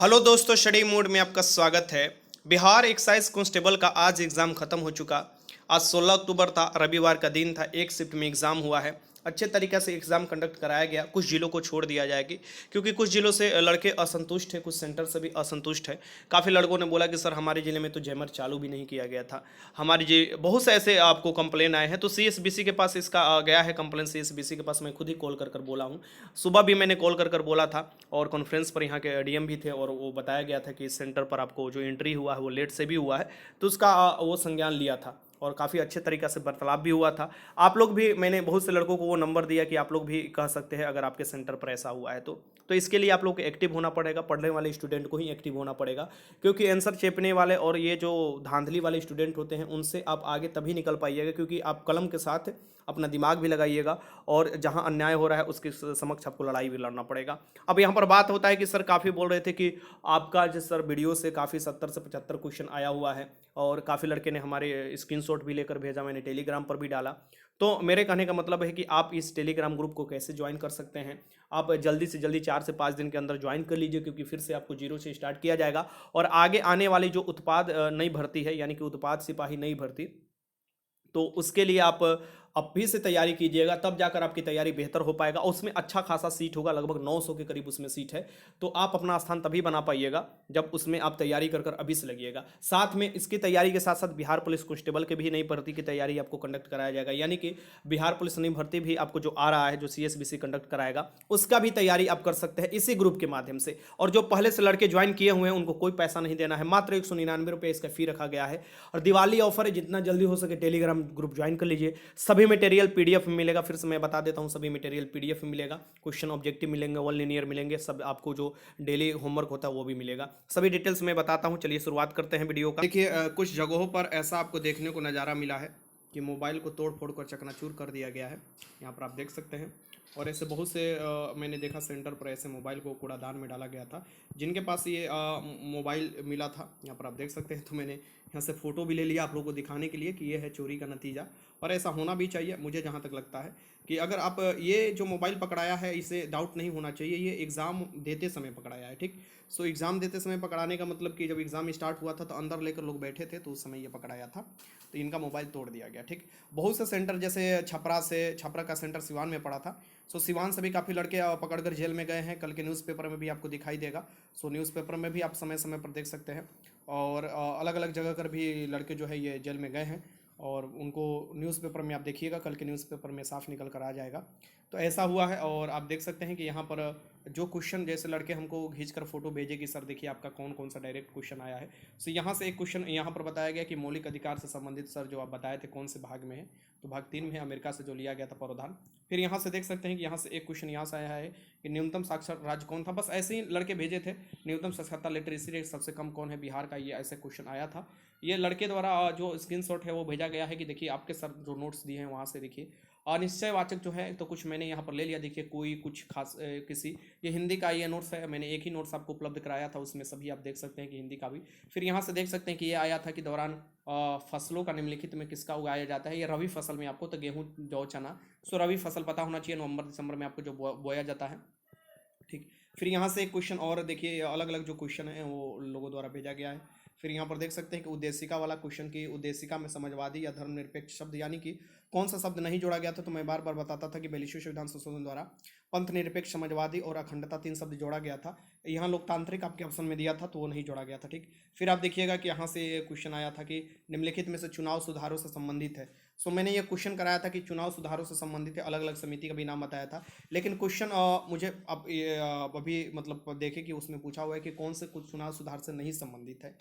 Hello दोस्तों, study mode में आपका स्वागत है। बिहार एक्साइज कांस्टेबल का आज एग्ज़ाम ख़त्म हो चुका। आज 16 अक्टूबर था, रविवार का दिन था। एक शिफ्ट में एग्ज़ाम हुआ है। अच्छे तरीक़े से एग्ज़ाम कंडक्ट कराया गया। कुछ ज़िलों को छोड़ दिया जाएगी क्योंकि कुछ ज़िलों से लड़के असंतुष्ट हैं, कुछ सेंटर से भी असंतुष्ट है। काफ़ी लड़कों ने बोला कि सर हमारे ज़िले में तो जैमर चालू भी नहीं किया गया था। हमारी जी बहुत से ऐसे आपको कंप्लेन आए हैं, तो सीएसबीसी के पास इसका गया है कंप्लेन। सीएसबीसी के पास मैं खुद ही कॉल कर कर बोला हूँ। सुबह भी मैंने कॉल कर कर बोला था और कॉन्फ्रेंस पर यहाँ के डीएम भी थे और वो बताया गया था कि इस सेंटर पर आपको जो एंट्री हुआ है वो लेट से भी हुआ है, तो उसका वो संज्ञान लिया था और काफ़ी अच्छे तरीक़े से वार्तालाप भी हुआ था। आप लोग भी, मैंने बहुत से लड़कों को वो नंबर दिया कि आप लोग भी कह सकते हैं अगर आपके सेंटर पर ऐसा हुआ है तो इसके लिए आप लोग को एक्टिव होना पड़ेगा। पढ़ने वाले स्टूडेंट को ही एक्टिव होना पड़ेगा क्योंकि आंसर चेपने वाले और ये जो धांधली वाले स्टूडेंट होते हैं उनसे आप आगे तभी निकल पाइएगा क्योंकि आप कलम के साथ अपना दिमाग भी लगाइएगा और जहां अन्याय हो रहा है उसके समक्ष आपको लड़ाई भी लड़ना पड़ेगा। अब यहाँ पर बात होता है कि सर काफ़ी बोल रहे थे कि आपका जो सर वीडियो से काफ़ी 70 से 75 क्वेश्चन आया हुआ है और काफ़ी लड़के ने हमारे स्क्रीनशॉट भी लेकर भेजा, मैंने टेलीग्राम पर भी डाला। तो मेरे कहने का मतलब है कि आप इस टेलीग्राम ग्रुप को कैसे ज्वाइन कर सकते हैं। आप जल्दी से जल्दी 4 से 5 दिन के अंदर ज्वाइन कर लीजिए क्योंकि फिर से आपको जीरो से स्टार्ट किया जाएगा और आगे आने वाली जो उत्पाद नई भर्ती है यानी कि उत्पाद सिपाही नई भर्ती, तो उसके लिए आप अभी से तैयारी कीजिएगा, तब जाकर आपकी तैयारी बेहतर हो पाएगा। और उसमें अच्छा खासा सीट होगा, लगभग 900 के करीब उसमें सीट है। तो आप अपना स्थान तभी बना पाइएगा जब उसमें आप तैयारी कर कर अभी से लगिएगा। साथ में इसकी तैयारी के साथ साथ बिहार पुलिस कांस्टेबल के भी नई भर्ती की तैयारी आपको कंडक्ट कराया जाएगा, यानी कि बिहार पुलिस नई भर्ती भी आपको जो आ रहा है, जो सीएसबीसी कंडक्ट कराएगा, उसका भी तैयारी आप कर सकते हैं इसी ग्रुप के माध्यम से। और जो पहले से लड़के ज्वाइन किए हुए हैं उनको कोई पैसा नहीं देना है, मात्र 199 रुपये इसका फी रखा गया है। और दिवाली ऑफर है, जितना जल्दी हो सके टेलीग्राम ग्रुप ज्वाइन कर लीजिए। सभी मटेरियल पीडीएफ में मिलेगा, फिर से मैं बता देता हूँ, सभी मटेरियल पीडीएफ में मिलेगा। क्वेश्चन ऑब्जेक्टिव मिलेंगे, वन लिनियर मिलेंगे, सब आपको जो डेली होमवर्क होता है वो भी मिलेगा। सभी डिटेल्स मैं बताता हूँ। चलिए शुरुआत करते हैं वीडियो का। देखिए कुछ जगहों पर ऐसा आपको देखने को नज़ारा मिला है कि मोबाइल को तोड़ फोड़ कर चकनाचूर कर दिया गया है। यहाँ पर आप देख सकते हैं। और ऐसे बहुत से मैंने देखा सेंटर पर ऐसे मोबाइल को कूड़ादान में डाला गया था जिनके पास ये मोबाइल मिला था। यहाँ पर आप देख सकते हैं। तो मैंने यहाँ से फ़ोटो भी ले लिया आप लोगों को दिखाने के लिए कि ये है चोरी का नतीजा। और ऐसा होना भी चाहिए। मुझे जहाँ तक लगता है कि अगर आप ये जो मोबाइल पकड़ाया है इसे डाउट नहीं होना चाहिए, ये एग्ज़ाम देते समय पकड़ाया है। ठीक, सो एग्ज़ाम देते समय पकड़ाने का मतलब कि जब एग्ज़ाम स्टार्ट हुआ था तो अंदर लेकर लोग बैठे थे, तो उस समय ये पकड़ाया था, तो इनका मोबाइल तोड़ दिया गया। ठीक, बहुत से सेंटर जैसे छपरा का सेंटर सिवान में पड़ा था। सो सिवान से भी काफ़ी लड़के पकड़कर जेल में गए हैं। कल के न्यूज़पेपर में भी आपको दिखाई देगा। सो न्यूज़पेपर में भी आप समय समय पर देख सकते हैं। और अलग अलग जगह पर भी लड़के जो है ये जेल में गए हैं और उनको न्यूज़पेपर में आप देखिएगा, कल के न्यूज़पेपर में साफ निकल कर आ जाएगा। तो ऐसा हुआ है। और आप देख सकते हैं कि यहाँ पर जो क्वेश्चन, जैसे लड़के हमको खींचकर फोटो भेजे कि सर देखिए आपका कौन कौन सा डायरेक्ट क्वेश्चन आया है। सो यहाँ से एक क्वेश्चन यहाँ पर बताया गया कि मौलिक अधिकार से संबंधित सर जो आप बताए थे कौन से भाग में है, तो भाग 3 में है, अमेरिका से जो लिया गया था प्रावधान। फिर यहाँ से देख सकते हैं कि यहाँ से एक क्वेश्चन यहाँ से आया है कि न्यूनतम साक्षर राज्य कौन था। बस ऐसे ही लड़के भेजे थे। न्यूनतम साक्षरता लिटरेसी रेट सबसे कम कौन है, बिहार का, ये ऐसे क्वेश्चन आया था। ये लड़के द्वारा जो स्क्रीनशॉट है वो भेजा गया है कि देखिए आपके सर जो नोट्स दिए हैं वहाँ से देखिए। अनिश्चयवाचक जो है तो कुछ मैंने यहाँ पर ले लिया। देखिए कोई कुछ खास किसी, ये हिंदी का ये नोट्स है, मैंने एक ही नोट्स आपको उपलब्ध कराया था, उसमें सभी आप देख सकते हैं कि हिंदी का भी। फिर यहाँ से देख सकते हैं कि ये आया था कि दौरान फसलों का निम्नलिखित में किसका उगाया जाता है। ये रबी फसल में आपको, तो गेहूँ जौ चना, सो रबी फसल पता होना चाहिए। नवंबर दिसंबर में आपको जो बोया जाता है। ठीक, फिर यहाँ से एक क्वेश्चन और देखिए, अलग अलग जो क्वेश्चन है वो लोगों द्वारा भेजा गया है। फिर यहाँ पर देख सकते हैं कि उद्देशिका वाला क्वेश्चन की उद्देशिका में समाजवादी या धर्मनिरपेक्ष शब्द यानी कि कौन सा शब्द नहीं जोड़ा गया था। तो मैं बार बार बताता था कि 42वें संविधान संशोधन द्वारा पंथ निरपेक्ष, समाजवादी और अखंडता 3 शब्द जोड़ा गया था। यहाँ लोकतांत्रिक आपके ऑप्शन में दिया था तो वो नहीं जोड़ा गया था। ठीक, फिर आप देखिएगा कि यहाँ से क्वेश्चन आया था कि निम्नलिखित में से चुनाव सुधारों से संबंधित है। सो मैंने ये क्वेश्चन कराया था कि चुनाव सुधारों से संबंधित है, अलग अलग समिति का भी नाम बताया था। लेकिन क्वेश्चन मुझे अब अभी मतलब देखे कि उसमें पूछा हुआ है कि कौन से कुछ चुनाव सुधार से नहीं संबंधित है,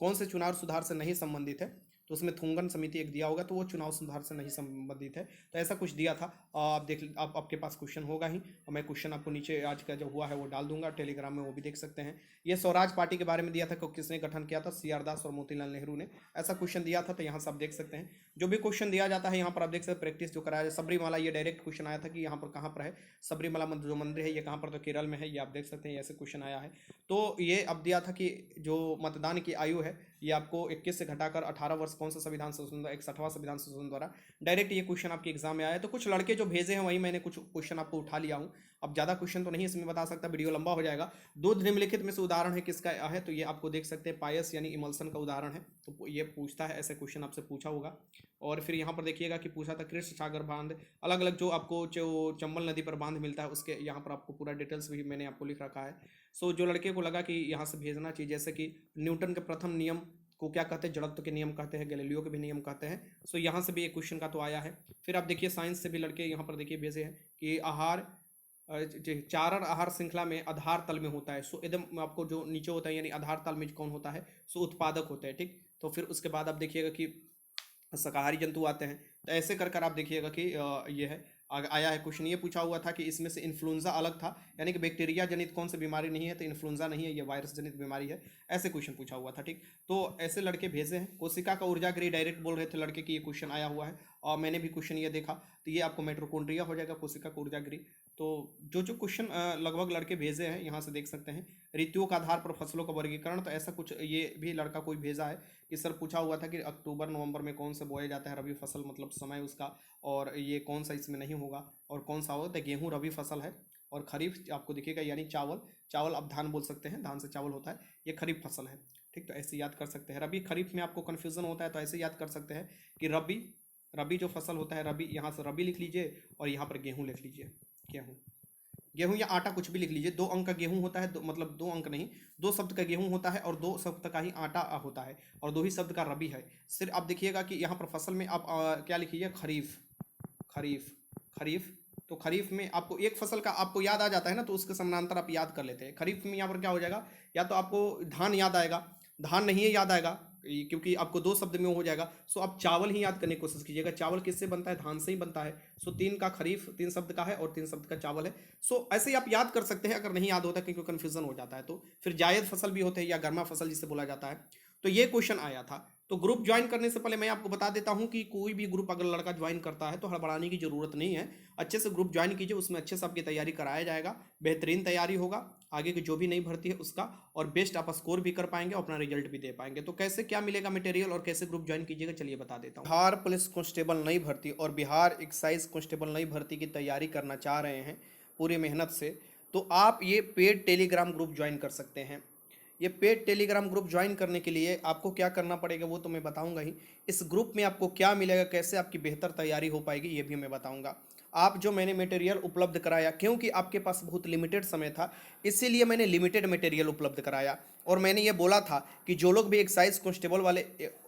कौन से चुनाव सुधार से नहीं संबंधित है। तो उसमें थुंगन समिति एक दिया होगा, तो वो चुनाव सुधार से नहीं संबंधित है, तो ऐसा कुछ दिया था। आप देख, आप आपके पास क्वेश्चन होगा ही, और मैं क्वेश्चन आपको नीचे आज का जो हुआ है वो डाल दूंगा टेलीग्राम में, वो भी देख सकते हैं। ये स्वराज पार्टी के बारे में दिया था कि किसने गठन किया था, सीआर दास और मोतीलाल नेहरू ने ऐसा क्वेश्चन दिया था। तो यहाँ से आप देख सकते हैं जो भी क्वेश्चन दिया जाता है यहाँ पर आप देख सकते हैं। प्रैक्टिस जो कराया जाए, सबरीमाला, ये डायरेक्ट क्वेश्चन आया था कि यहाँ पर कहाँ पर है सबरीमाला जो मंदिर है, ये कहाँ पर, तो केरल में है, ये आप देख सकते हैं, ऐसे क्वेश्चन आया है। तो ये अब दिया था कि जो मतदान की आयु है ये आपको 21 से घटाकर 18 वर्ष कौन सा संविधान संशोधन, 61वां संविधान संशोधन द्वारा। डायरेक्ट ये क्वेश्चन आपके एग्जाम में आया है। तो कुछ लड़के जो भेजे हैं वही मैंने कुछ क्वेश्चन आपको उठा लिया हूँ। अब ज़्यादा क्वेश्चन तो नहीं इसमें बता सकता, वीडियो लंबा हो जाएगा। दो निम्नलिखित में से उदाहरण है किसका है, तो ये आपको देख सकते हैं पायस यानी इमल्सन का उदाहरण है। तो ये पूछता है, ऐसे क्वेश्चन आपसे पूछा होगा। और फिर यहाँ पर देखिएगा कि पूछा था कृष्ण सागर बांध, अलग अलग जो आपको जो चंबल नदी पर बांध मिलता है उसके यहाँ पर आपको पूरा डिटेल्स भी मैंने आपको लिख रखा है। सो जो लड़के को लगा कि यहाँ से भेजना चाहिए, जैसे कि न्यूटन के प्रथम नियम को क्या कहते हैं, जड़त्व के नियम कहते हैं, गैलीलियो के भी नियम कहते हैं। सो यहाँ से भी एक क्वेश्चन का तो आया है। फिर आप देखिए साइंस से भी लड़के यहाँ पर देखिए भेजे हैं कि आहार चारण आहार श्रृंखला में आधार तल में होता है। सो एकदम आपको जो नीचे होता है यानी आधार तल में कौन होता है, सो उत्पादक होता है, ठीक। तो फिर उसके बाद आप देखिएगा कि शाकाहारी जंतु आते हैं। तो ऐसे कर कर आप देखिएगा कि ये है आया है क्वेश्चन। ये पूछा हुआ था कि इसमें से इन्फ्लुएंजा अलग था, यानी कि बैक्टीरिया जनित कौन सी बीमारी नहीं है, तो इन्फ्लुएंजा नहीं है, ये वायरस जनित बीमारी है। ऐसे क्वेश्चन पूछा हुआ था, ठीक। तो ऐसे लड़के भेजे हैं। कोशिका का ऊर्जा गृह डायरेक्ट बोल रहे थे लड़के की, ये क्वेश्चन आया हुआ है और मैंने भी क्वेश्चन ये देखा। तो ये आपको माइटोकॉन्ड्रिया हो जाएगा, कोशिका का ऊर्जा गृह। तो जो जो क्वेश्चन लगभग लड़के भेजे हैं यहाँ से देख सकते हैं। ऋतुओं के आधार पर फसलों का वर्गीकरण, तो ऐसा कुछ ये भी लड़का कोई भेजा है कि सर पूछा हुआ था कि अक्टूबर नवंबर में कौन सा बोया जाता है रबी फसल, मतलब समय उसका, और ये कौन सा इसमें नहीं होगा और कौन सा होगा। तो गेहूँ रबी फसल है और खरीफ आपको दिखेगा यानी चावल, चावल आप धान बोल सकते हैं, धान से चावल होता है, ये खरीफ फसल है, ठीक। तो ऐसे याद कर सकते हैं। रबी खरीफ में आपको कन्फ्यूजन होता है तो ऐसे याद कर सकते हैं कि रबी, रबी जो फसल होता है रबी, यहाँ से रबी लिख लीजिए और यहाँ पर गेहूँ लिख लीजिए। गेहूँ, गेहूँ या आटा कुछ भी लिख लीजिए। 2 अंक का गेहूँ होता है, मतलब 2 अंक नहीं, 2 शब्द का गेहूँ होता है और 2 शब्द का ही आटा होता है और 2 ही शब्द का रबी है। सिर्फ आप देखिएगा कि यहाँ पर फसल में आप क्या लिखिए, खरीफ, खरीफ, खरीफ। तो खरीफ में आपको एक फसल का आपको याद आ जाता है ना, तो उसके समानांतर आप याद कर लेते हैं। खरीफ में यहाँ पर क्या हो जाएगा, या तो आपको धान याद आएगा, धान नहीं है याद आएगा क्योंकि आपको 2 शब्द में हो जाएगा। सो आप चावल ही याद करने की कोशिश कीजिएगा। चावल किससे बनता है, धान से ही बनता है। सो 3 का खरीफ 3 शब्द का है और 3 शब्द का चावल है। सो ऐसे ही आप याद कर सकते हैं अगर नहीं याद होता, क्योंकि कन्फ्यूजन हो जाता है। तो फिर जायद फसल भी होते हैं या गर्मा फसल जिसे बोला जाता है। तो ये क्वेश्चन आया था। तो ग्रुप ज्वाइन करने से पहले मैं आपको बता देता हूं कि कोई भी ग्रुप अगर लड़का ज्वाइन करता है तो हड़बड़ाने की जरूरत नहीं है। अच्छे से ग्रुप ज्वाइन कीजिए, उसमें अच्छे से आपकी तैयारी कराया जाएगा, बेहतरीन तैयारी होगा, आगे की जो भी नई भर्ती है उसका, और बेस्ट आप स्कोर भी कर पाएंगे और अपना रिजल्ट भी दे पाएंगे। तो कैसे क्या मिलेगा मटेरियल और कैसे ग्रुप ज्वाइन कीजिएगा, चलिए बता देता हूँ। बिहार पुलिस कांस्टेबल नई भर्ती और बिहार एक्साइज कांस्टेबल नई भर्ती की तैयारी करना चाह रहे हैं पूरी मेहनत से, तो आप ये पेड टेलीग्राम ग्रुप ज्वाइन कर सकते हैं। ये पेड टेलीग्राम ग्रुप ज्वाइन करने के लिए आपको क्या करना पड़ेगा वो तो मैं बताऊंगा ही। इस ग्रुप में आपको क्या मिलेगा, कैसे आपकी बेहतर तैयारी हो पाएगी, ये भी मैं बताऊंगा। आप जो मैंने मटेरियल उपलब्ध कराया, क्योंकि आपके पास बहुत लिमिटेड समय था, इसीलिए मैंने लिमिटेड मटेरियल उपलब्ध कराया। और मैंने ये बोला था कि जो लोग भी एक्साइज कांस्टेबल वाले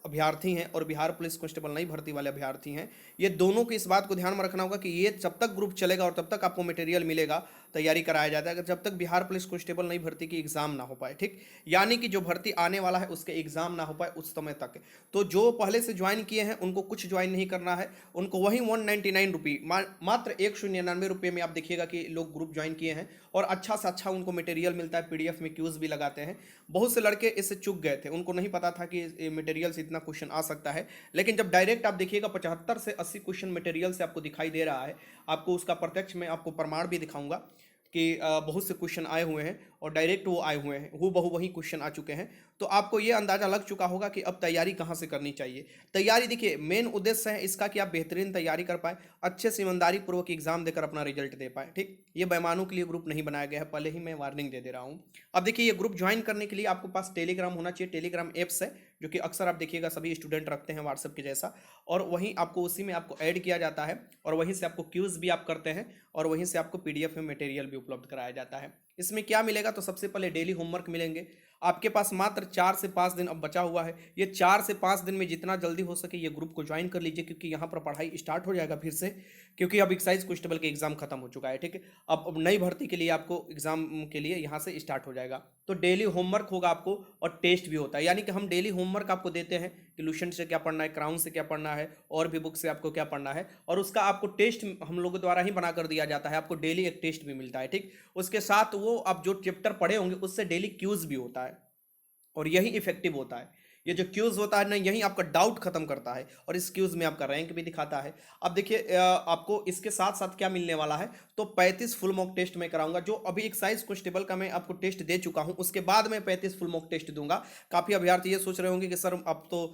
अभ्यर्थी हैं और बिहार पुलिस कांस्टेबल नई भर्ती वाले अभ्यर्थी हैं, ये दोनों को इस बात को ध्यान में रखना होगा कि ये जब तक ग्रुप चलेगा और तब तक आपको मटेरियल मिलेगा, तैयारी कराया जाता है, अगर जब तक बिहार पुलिस कांस्टेबल नई भर्ती की एग्जाम ना हो पाए, ठीक। यानी कि जो भर्ती आने वाला है उसके एग्जाम ना हो पाए उस समय तक। तो जो पहले से ज्वाइन किए हैं उनको कुछ ज्वाइन नहीं करना है, उनको वही 199 रुपये, मात्र 199 रुपये में आप देखिएगा कि लोग ग्रुप ज्वाइन किए हैं और अच्छा से अच्छा उनको मटेरियल मिलता है, पीडीएफ में क्यूज भी लगाते हैं। बहुत से लड़के इससे चूक गए थे, उनको नहीं पता था कि मटेरियल से इतना क्वेश्चन आ सकता है। लेकिन जब डायरेक्ट आप देखिएगा 75 से 80 क्वेश्चन मटेरियल से आपको दिखाई दे रहा है, आपको उसका प्रत्यक्ष में आपको प्रमाण भी दिखाऊंगा कि बहुत से क्वेश्चन आए हुए हैं और डायरेक्ट वो आए हुए हैं, हूबहू वही क्वेश्चन आ चुके हैं। तो आपको ये अंदाज़ा लग चुका होगा कि अब तैयारी कहाँ से करनी चाहिए। तैयारी देखिए, मेन उद्देश्य है इसका कि आप बेहतरीन तैयारी कर पाएँ, अच्छे से ईमानदारी पूर्वक एग्जाम देकर अपना रिजल्ट दे पाएँ, ठीक। ये बेईमानों के लिए ग्रुप नहीं बनाया गया है, पहले ही मैं वार्निंग दे रहा हूँ। अब देखिए, ये ग्रुप ज्वाइन करने के लिए आपको पास टेलीग्राम होना चाहिए। टेलीग्राम एप्स है जो कि अक्सर आप देखिएगा सभी स्टूडेंट रखते हैं व्हाट्सएप के जैसा, और वहीं आपको उसी में आपको ऐड किया जाता है और वहीं से आपको क्यूज भी आप करते हैं और वहीं से आपको पीडीएफ में मटेरियल भी उपलब्ध कराया जाता है। इसमें क्या मिलेगा, तो सबसे पहले डेली होमवर्क मिलेंगे। आपके पास मात्र 4 से 5 दिन अब बचा हुआ है। ये 4 से 5 दिन में जितना जल्दी हो सके ये ग्रुप को ज्वाइन कर लीजिए, क्योंकि यहाँ पर पढ़ाई स्टार्ट हो जाएगा फिर से, क्योंकि अब एक्साइज कांस्टेबल के एग्जाम खत्म हो चुका है, ठीक है। अब नई भर्ती के लिए आपको एग्जाम के लिए यहाँ से स्टार्ट हो जाएगा। तो डेली होमवर्क होगा आपको और टेस्ट भी होता है, यानी कि हम डेली होमवर्क आपको देते हैं कि लुसेंट से क्या पढ़ना है, क्राउन से क्या पढ़ना है और भी बुक से आपको क्या पढ़ना है, और उसका आपको टेस्ट हम लोगों द्वारा ही बना कर दिया जाता है। आपको डेली एक टेस्ट भी मिलता है, ठीक। उसके साथ वो आप जो चैप्टर पढ़े होंगे उससे डेली क्यूज भी होता है और यही इफेक्टिव होता है। ये जो क्यूज होता है ना, यही आपका डाउट खत्म करता है और इस क्यूज में आपका रैंक भी दिखाता है। अब देखिए आपको इसके साथ साथ क्या मिलने वाला है, तो 35 फुल मॉक टेस्ट मैं कराऊंगा। जो अभी एक्साइज कांस्टेबल का मैं आपको टेस्ट दे चुका हूं, उसके बाद मैं 35 फुल मॉक टेस्ट दूंगा। काफी अभ्यर्थी ये सोच रहे होंगे कि सर अब तो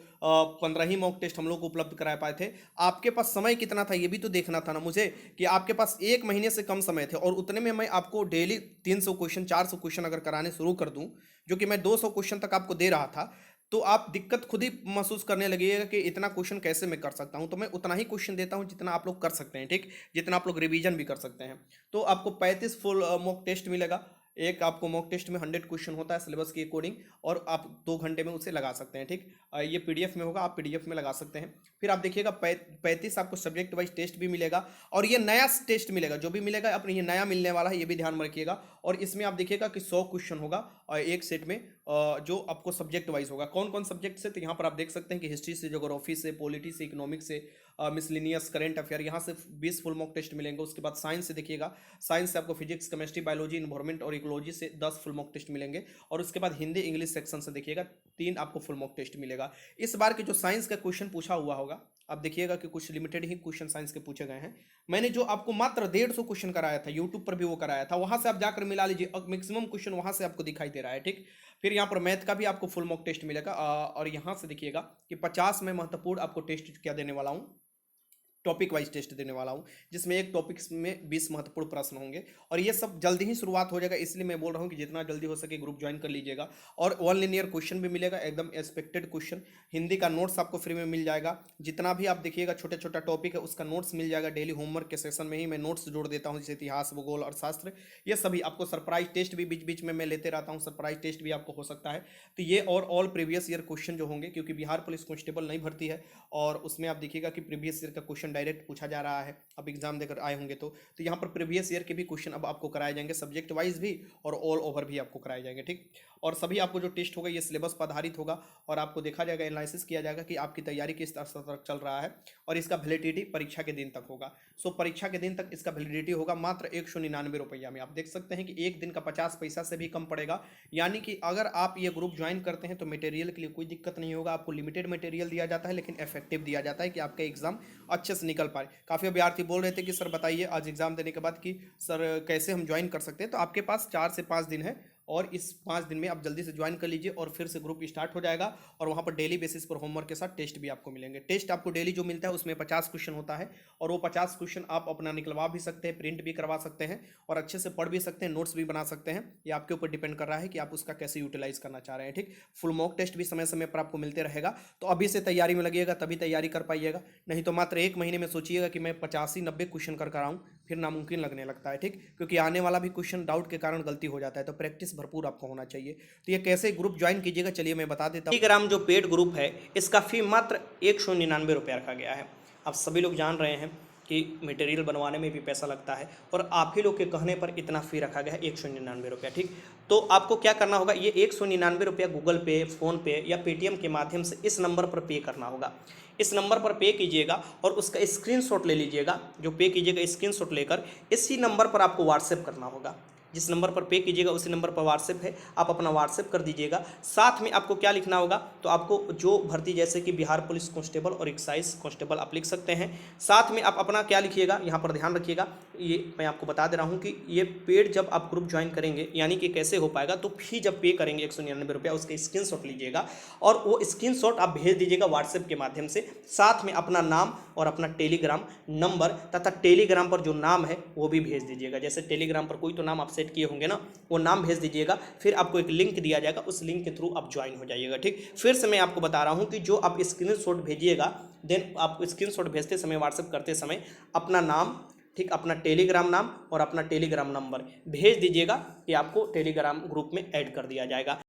15 ही मॉक टेस्ट हम लोग उपलब्ध करा पाए थे। आपके पास समय कितना था ये भी तो देखना था ना मुझे, कि आपके पास 1 महीने से कम समय थे और उतने में मैं आपको डेली 300 क्वेश्चन 400 क्वेश्चन अगर कराने शुरू कर दूं, जो कि मैं 200 क्वेश्चन तक आपको दे रहा था, तो आप दिक्कत खुद ही महसूस करने लगिएगा कि इतना क्वेश्चन कैसे मैं कर सकता हूं। तो मैं उतना ही क्वेश्चन देता हूं जितना आप लोग कर सकते हैं, ठीक, जितना आप लोग रिवीजन भी कर सकते हैं। तो आपको 35 फुल मॉक टेस्ट मिलेगा। एक आपको मॉक टेस्ट में 100 क्वेश्चन होता है सिलेबस के अकॉर्डिंग, और आप 2 घंटे में उसे लगा सकते हैं, ठीक। ये पीडीएफ में होगा, आप पीडीएफ में लगा सकते हैं। फिर आप देखिएगा 35 आपको सब्जेक्ट वाइज टेस्ट भी मिलेगा, और ये नया टेस्ट मिलेगा, जो भी मिलेगा अपने ये नया मिलने वाला है, ये भी ध्यान में रखिएगा। और इसमें आप देखिएगा कि 100 क्वेश्चन होगा और एक सेट में, जो आपको सब्जेक्ट वाइज होगा। कौन कौन सब्जेक्ट से, तो यहाँ पर आप देख सकते हैं कि हिस्ट्री से, ज्योग्राफी से, पॉलिटी से, इकोनॉमिक्स से, मिसलिनियस, करंट अफेयर, यहाँ से 20 फुल मॉक टेस्ट मिलेंगे। उसके बाद साइंस से देखिएगा, साइंस से आपको फिजिक्स, केमिस्ट्री, बायोलॉजी, इन्वायरमेंट और इकोलॉजी से 10 फुल मॉक टेस्ट मिलेंगे। और उसके बाद हिंदी इंग्लिश सेक्शन से देखिएगा 3 आपको फुल मॉक टेस्ट मिलेगा। इस बार के जो साइंस का क्वेश्चन पूछा हुआ होगा, आप देखिएगा कि कुछ लिमिटेड ही क्वेश्चन साइंस के पूछे गए हैं। मैंने जो आपको मात्र 150 क्वेश्चन कराया था, यूट्यूब पर भी वो कराया था, वहां से आप जाकर मिला लीजिए, मैक्सिमम क्वेश्चन वहां से आपको दिखाई दे रहा है, ठीक। फिर यहाँ पर मैथ का भी आपको फुल मॉक टेस्ट मिलेगा, और यहाँ से देखिएगा कि 50 में महत्वपूर्ण आपको टेस्ट क्या देने वाला हूँ, टॉपिक वाइज टेस्ट देने वाला हूं, जिसमें एक टॉपिक में 20 महत्वपूर्ण प्रश्न होंगे। और ये सब जल्दी ही शुरुआत हो जाएगा, इसलिए मैं बोल रहा हूं कि जितना जल्दी हो सके ग्रुप ज्वाइन कर लीजिएगा। और 1 लिनियर क्वेश्चन भी मिलेगा, एकदम एक्सपेक्टेड क्वेश्चन। हिंदी का नोट्स आपको फ्री में मिल जाएगा, जितना भी आप देखिएगा छोटा छोटा टॉपिक है उसका नोट्स मिल जाएगा। डेली होमवर्क के सेशन में ही मैं नोट्स जोड़ देता हूँ, जैसे इतिहास, भूगोल और शास्त्र, ये सभी आपको। सरप्राइज टेस्ट भी बीच बीच में मैं लेते रहता हूँ, सरप्राइज टेस्ट भी आपको हो सकता है। तो ये और ऑल प्रीवियस ईयर क्वेश्चन जो होंगे, क्योंकि बिहार पुलिस कांस्टेबल नहीं भर्ती है, और उसमें आप देखिएगा कि प्रीवियस ईयर का क्वेश्चन डायरेक्ट पूछा जा रहा है। अब एग्जाम देकर आए होंगे तो यहाँ पर प्रीवियस ईयर के भी क्वेश्चन अब आपको कराए जाएंगे, सब्जेक्ट वाइज भी और ऑल ओवर भी आपको कराए जाएंगे, ठीक। और सभी आपको जो टेस्ट होगा ये सिलेबस पर आधारित होगा, और आपको देखा जाएगा, एनालिसिस किया जाएगा कि आपकी तैयारी किस स्तर तक चल रहा है। और इसका वैलिडिटी परीक्षा के दिन तक होगा। सो परीक्षा के दिन तक इसका वैलिडिटी होगा मात्र 199 रुपया में। आप देख सकते हैं कि एक दिन का 50 पैसा से भी कम पड़ेगा। यानी कि अगर आप ये ग्रुप ज्वाइन करते हैं तो मटेरियल के लिए कोई दिक्कत नहीं होगा, आपको लिमिटेड मटेरियल दिया जाता है, लेकिन इफेक्टिव दिया जाता है कि आपका एग्जाम अच्छे से निकल पाए। काफ़ी अभ्यर्थी बोल रहे थे कि सर बताइए आज एग्जाम देने के बाद कि सर कैसे हम ज्वाइन कर सकते हैं। तो आपके पास 4 से 5 दिन है, और इस 5 दिन में आप जल्दी से ज्वाइन कर लीजिए, और फिर से ग्रुप स्टार्ट हो जाएगा। और वहाँ पर डेली बेसिस पर होमवर्क के साथ टेस्ट भी आपको मिलेंगे। टेस्ट आपको डेली जो मिलता है उसमें 50 क्वेश्चन होता है, और वो 50 क्वेश्चन आप अपना निकलवा भी सकते हैं, प्रिंट भी करवा सकते हैं, और अच्छे से पढ़ भी सकते हैं, नोट्स भी बना सकते हैं। ये आपके ऊपर डिपेंड कर रहा है कि आप उसका कैसे यूटिलाइज करना चाह रहे हैं, ठीक। फुल मॉक टेस्ट भी समय समय पर आपको मिलते रहेगा, तो अभी से तैयारी में लगिएगा, तभी तैयारी कर पाइएगा। नहीं तो मात्र 1 महीने में सोचिएगा कि मैं 85-90 क्वेश्चन कर कराऊँ, फिर नामुमकिन लगने लगता है, ठीक। क्योंकि आने वाला भी क्वेश्चन डाउट के कारण गलती हो जाता है, तो प्रैक्टिस भरपूर आपको होना चाहिए। तो ये कैसे ग्रुप ज्वाइन कीजिएगा, चलिए मैं बता देता हूँ। टेलीग्राम जो पेड ग्रुप है, इसका फी मात्र 199 रुपया रखा गया है। आप सभी लोग जान रहे हैं कि मटेरियल बनवाने में भी पैसा लगता है, और आप ही लोग के कहने पर इतना फी रखा गया है 199 रुपया, ठीक। तो आपको क्या करना होगा, ये 199 रुपया गूगल पे, फ़ोनपे या पेटीएम के माध्यम से इस नंबर पर पे करना होगा। इस नंबर पर पे कीजिएगा और उसका स्क्रीनशॉट ले लीजिएगा। जो पे कीजिएगा स्क्रीनशॉट लेकर इसी नंबर पर आपको व्हाट्सएप करना होगा। जिस नंबर पर पे कीजिएगा उसी नंबर पर व्हाट्सएप है, आप अपना व्हाट्सएप कर दीजिएगा। साथ में आपको क्या लिखना होगा, तो आपको जो भर्ती जैसे कि बिहार पुलिस कांस्टेबल और एक्साइज कांस्टेबल आप लिख सकते हैं। साथ में आप अपना क्या लिखिएगा, यहाँ पर ध्यान रखिएगा, ये मैं आपको बता दे रहा हूँ कि ये पेड जब आप ग्रुप ज्वाइन करेंगे, यानी कि कैसे हो पाएगा, तो फी जब पे करेंगे 199 रुपया, उसका स्क्रीनशॉट लीजिएगा और वो स्क्रीनशॉट आप भेज दीजिएगा व्हाट्सएप के माध्यम से। साथ में अपना नाम और अपना टेलीग्राम नंबर तथा टेलीग्राम पर जो नाम है वो भी भेज दीजिएगा। जैसे टेलीग्राम पर कोई तो नाम आप सेट किए होंगे ना, वो नाम भेज दीजिएगा। फिर आपको एक लिंक दिया जाएगा, उस लिंक के थ्रू आप ज्वाइन हो जाइएगा, ठीक। फिर से मैं आपको बता रहा हूँ कि जो आप स्क्रीनशॉट भेजिएगा, देन आप स्क्रीनशॉट भेजते समय, व्हाट्सएप करते समय अपना नाम, ठीक, अपना टेलीग्राम नाम और अपना टेलीग्राम नंबर भेज दीजिएगा कि आपको टेलीग्राम ग्रुप में ऐड कर दिया जाएगा।